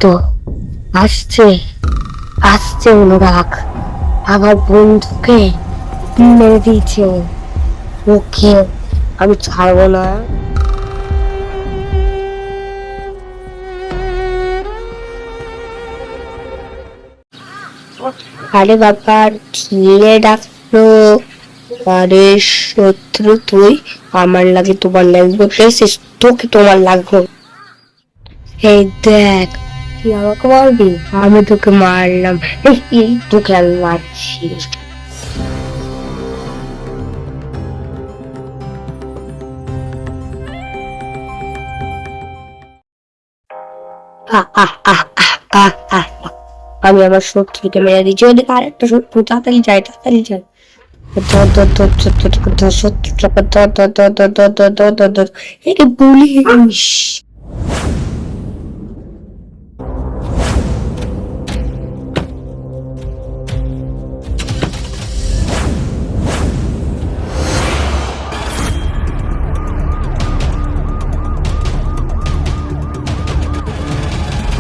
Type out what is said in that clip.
তো আসছে আসছে অনুরাগ, আমার বন্ধুকে মেরে দিয়েছে। ওকে আমি ছাড়বো না। আরে বাবা, খিরে ডাকলো। আরে শত্রু তুই, আমার লাগে তোমার লাগবে পেয়েছিস, তোকে তোমার লাগবে। এই দেখ, তুই আমাকে মারবি, আমি তোকে মারলাম। এই তোকে আমি মারছি। আহ আহ আহ আহ আহ আহ আহ। আমি আমার শত্রুকে মেরে দিচ্ছি। ওদিকে আরেকটা শত্রু, তাড়াতাড়ি যায় তাড়াতাড়ি যায়। ধর ধর ধর ধর ধর ধর ধর, শত্রুটাকে ধর ধর ধর ধর ধর ধর ধর ধর ধর। একে পুলিশ।